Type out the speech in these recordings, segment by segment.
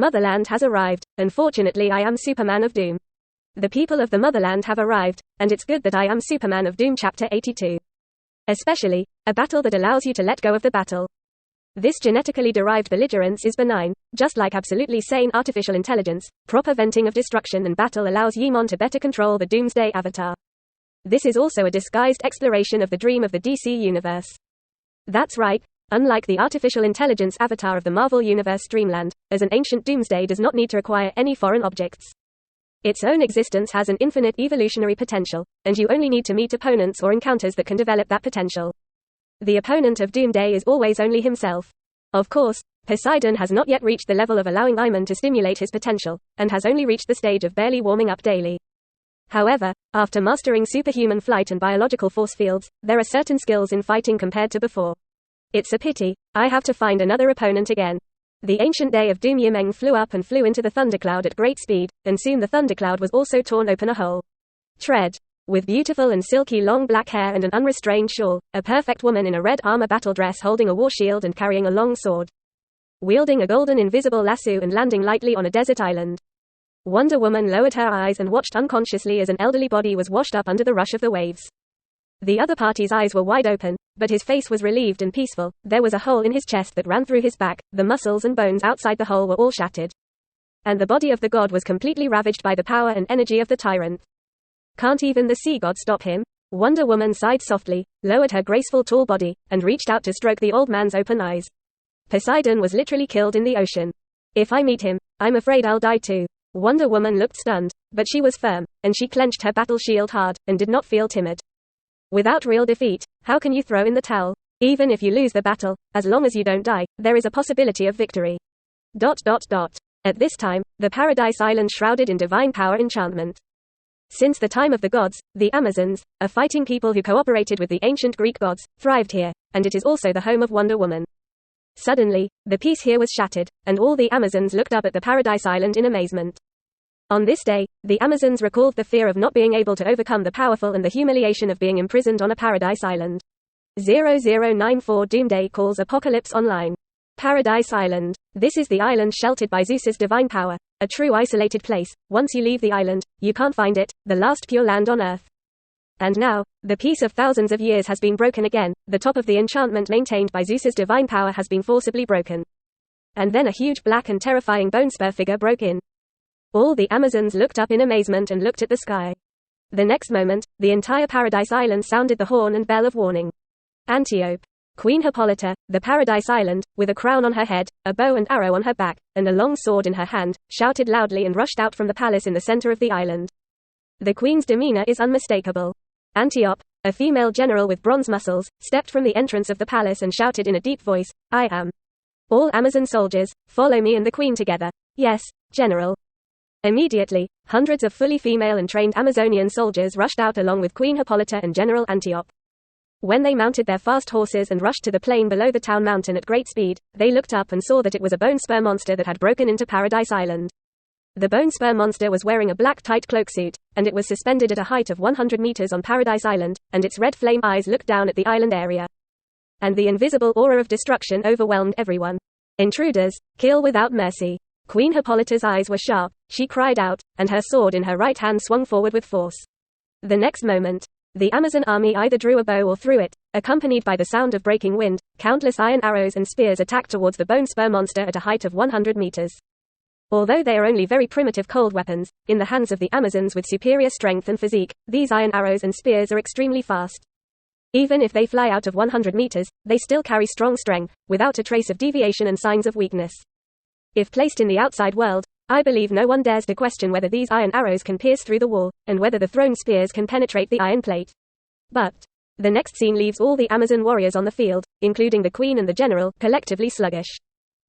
Motherland has arrived, and fortunately I am Superman of Doom. The people of the Motherland have arrived, and it's good that I am Superman of Doom Chapter 82. Especially, a battle that allows you to let go of the battle. This genetically derived belligerence is benign, just like absolutely sane artificial intelligence. Proper venting of destruction and battle allows Yimon to better control the Doomsday avatar. This is also a disguised exploration of the dream of the DC universe. That's right. Unlike the artificial intelligence avatar of the Marvel Universe Dreamland, as an ancient Doomsday does not need to acquire any foreign objects. Its own existence has an infinite evolutionary potential, and you only need to meet opponents or encounters that can develop that potential. The opponent of Doomsday is always only himself. Of course, Poseidon has not yet reached the level of allowing Iman to stimulate his potential, and has only reached the stage of barely warming up daily. However, after mastering superhuman flight and biological force fields, there are certain skills in fighting compared to before. It's a pity, I have to find another opponent again. The ancient day of Doom Meng flew up and flew into the thundercloud at great speed, and soon the thundercloud was also torn open a hole. Tread. With beautiful and silky long black hair and an unrestrained shawl, a perfect woman in a red armor battle dress holding a war shield and carrying a long sword. Wielding a golden invisible lasso and landing lightly on a desert island. Wonder Woman lowered her eyes and watched unconsciously as an elderly body was washed up under the rush of the waves. The other party's eyes were wide open, but his face was relieved and peaceful. There was a hole in his chest that ran through his back, the muscles and bones outside the hole were all shattered. And the body of the god was completely ravaged by the power and energy of the tyrant. Can't even the sea god stop him? Wonder Woman sighed softly, lowered her graceful tall body, and reached out to stroke the old man's open eyes. Poseidon was literally killed in the ocean. If I meet him, I'm afraid I'll die too. Wonder Woman looked stunned, but she was firm, and she clenched her battle shield hard, and did not feel timid. Without real defeat, how can you throw in the towel? Even if you lose the battle, as long as you don't die, there is a possibility of victory. At this time, the Paradise Island shrouded in divine power enchantment. Since the time of the gods, the Amazons, a fighting people who cooperated with the ancient Greek gods, thrived here, and it is also the home of Wonder Woman. Suddenly, the peace here was shattered, and all the Amazons looked up at the Paradise Island in amazement. On this day, the Amazons recalled the fear of not being able to overcome the powerful and the humiliation of being imprisoned on a Paradise Island. 0094 Doomsday calls Apocalypse Online. Paradise Island. This is the island sheltered by Zeus's divine power, a true isolated place. Once you leave the island, you can't find it, the last pure land on Earth. And now, the peace of thousands of years has been broken again, the top of the enchantment maintained by Zeus's divine power has been forcibly broken. And then a huge black and terrifying bone spur figure broke in. All the Amazons looked up in amazement and looked at the sky. The next moment, the entire Paradise Island sounded the horn and bell of warning. Antiope. Queen Hippolyta, the Paradise Island, with a crown on her head, a bow and arrow on her back, and a long sword in her hand, shouted loudly and rushed out from the palace in the center of the island. The queen's demeanor is unmistakable. Antiope, a female general with bronze muscles, stepped from the entrance of the palace and shouted in a deep voice, "I am. All Amazon soldiers, follow me and the queen together." "Yes, General." Immediately, hundreds of fully female and trained Amazonian soldiers rushed out along with Queen Hippolyta and General Antiope. When they mounted their fast horses and rushed to the plain below the town mountain at great speed, they looked up and saw that it was a bone spur monster that had broken into Paradise Island. The bone spur monster was wearing a black tight cloak suit, and it was suspended at a height of 100 meters on Paradise Island, and its red flame eyes looked down at the island area. And the invisible aura of destruction overwhelmed everyone. "Intruders, kill without mercy." Queen Hippolyta's eyes were sharp, she cried out, and her sword in her right hand swung forward with force. The next moment, the Amazon army either drew a bow or threw it, accompanied by the sound of breaking wind. Countless iron arrows and spears attacked towards the bone spur monster at a height of 100 meters. Although they are only very primitive cold weapons, in the hands of the Amazons with superior strength and physique, these iron arrows and spears are extremely fast. Even if they fly out of 100 meters, they still carry strong strength, without a trace of deviation and signs of weakness. If placed in the outside world, I believe no one dares to question whether these iron arrows can pierce through the wall, and whether the thrown spears can penetrate the iron plate. But the next scene leaves all the Amazon warriors on the field, including the queen and the general, collectively sluggish.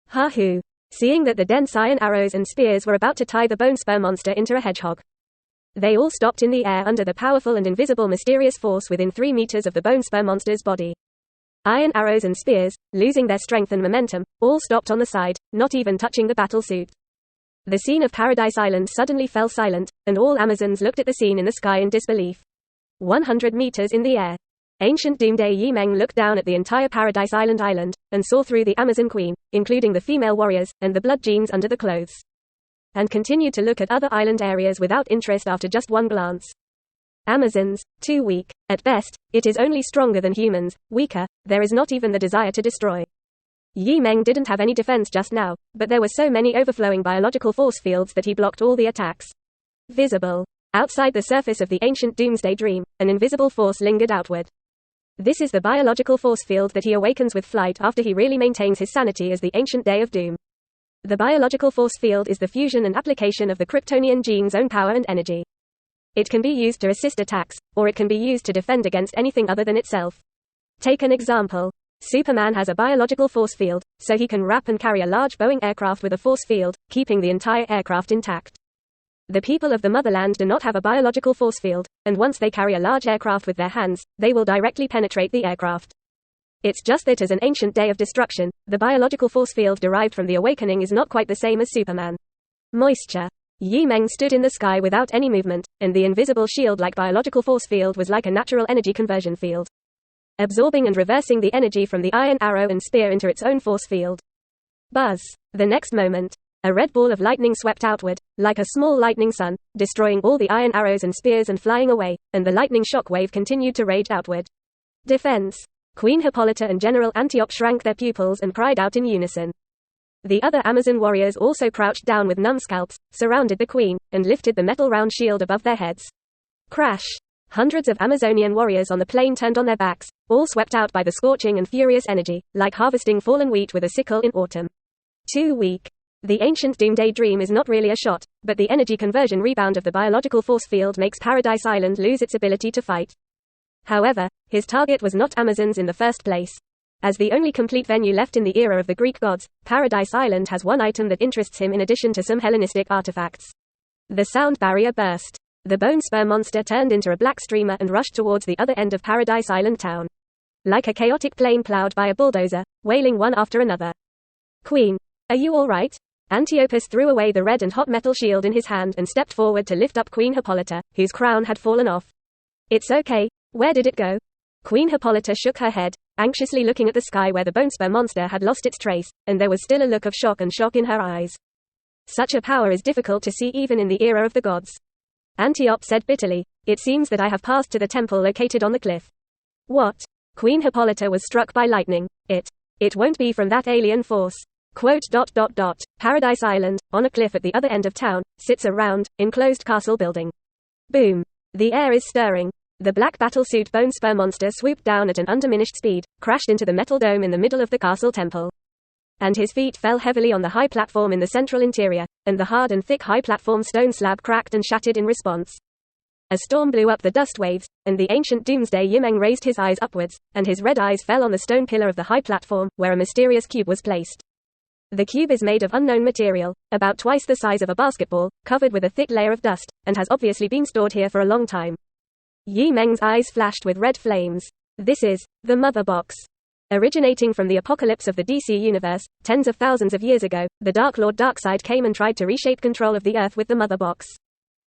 Ha-hoo. Seeing that the dense iron arrows and spears were about to tie the bone spur monster into a hedgehog. They all stopped in the air under the powerful and invisible mysterious force within 3 meters of the bone spur monster's body. Iron arrows and spears, losing their strength and momentum, all stopped on the side, not even touching the battle suit. The scene of Paradise Island suddenly fell silent, and all Amazons looked at the scene in the sky in disbelief. 100 meters in the air. Ancient Doomsday Meng looked down at the entire Paradise Island, and saw through the Amazon Queen, including the female warriors, and the blood genes under the clothes. And continued to look at other island areas without interest after just one glance. Amazons, too weak. At best, it is only stronger than humans, weaker, there is not even the desire to destroy. Meng didn't have any defense just now, but there were so many overflowing biological force fields that he blocked all the attacks. Visible. Outside the surface of the ancient Doomsday Dream, an invisible force lingered outward. This is the biological force field that he awakens with flight after he really maintains his sanity as the ancient Day of Doom. The biological force field is the fusion and application of the Kryptonian gene's own power and energy. It can be used to assist attacks, or it can be used to defend against anything other than itself. Take an example. Superman has a biological force field, so he can wrap and carry a large Boeing aircraft with a force field, keeping the entire aircraft intact. The people of the Motherland do not have a biological force field, and once they carry a large aircraft with their hands, they will directly penetrate the aircraft. It's just that as an ancient day of destruction, the biological force field derived from the awakening is not quite the same as Superman. Moisture. Meng stood in the sky without any movement, and the invisible shield-like biological force field was like a natural energy conversion field, absorbing and reversing the energy from the iron arrow and spear into its own force field. Buzz. The next moment, a red ball of lightning swept outward, like a small lightning sun, destroying all the iron arrows and spears and flying away, and the lightning shock wave continued to rage outward. Defense. Queen Hippolyta and General Antiope shrank their pupils and cried out in unison. The other Amazon warriors also crouched down with numbskulls, surrounded the queen, and lifted the metal round shield above their heads. Crash. Hundreds of Amazonian warriors on the plain turned on their backs, all swept out by the scorching and furious energy, like harvesting fallen wheat with a sickle in autumn. Too weak. The ancient Doomsday Dream is not really a shot, but the energy conversion rebound of the biological force field makes Paradise Island lose its ability to fight. However, his target was not Amazons in the first place. As the only complete venue left in the era of the Greek gods, Paradise Island has one item that interests him in addition to some Hellenistic artifacts. The sound barrier burst. The bone spur monster turned into a black streamer and rushed towards the other end of Paradise Island town. Like a chaotic plain plowed by a bulldozer, wailing one after another. Queen, are you all right? Antiochus threw away the red and hot metal shield in his hand and stepped forward to lift up Queen Hippolyta, whose crown had fallen off. It's okay. Where did it go? Queen Hippolyta shook her head, anxiously looking at the sky where the bonespur monster had lost its trace, and there was still a look of shock in her eyes. Such a power is difficult to see even in the era of the gods. Antiope said bitterly, it seems that I have passed to the temple located on the cliff. What? Queen Hippolyta was struck by lightning. It won't be from that alien force. Quote. Paradise Island, on a cliff at the other end of town, sits a round, enclosed castle building. Boom. The air is stirring. The black battlesuit bone spur monster swooped down at an undiminished speed, crashed into the metal dome in the middle of the castle temple. And his feet fell heavily on the high platform in the central interior, and the hard and thick high platform stone slab cracked and shattered in response. A storm blew up the dust waves, and the ancient Doomsday Meng raised his eyes upwards, and his red eyes fell on the stone pillar of the high platform, where a mysterious cube was placed. The cube is made of unknown material, about twice the size of a basketball, covered with a thick layer of dust, and has obviously been stored here for a long time. Meng's eyes flashed with red flames. This is the Mother Box. Originating from the apocalypse of the DC universe, tens of thousands of years ago, the Dark Lord Darkseid came and tried to reshape control of the Earth with the Mother Box.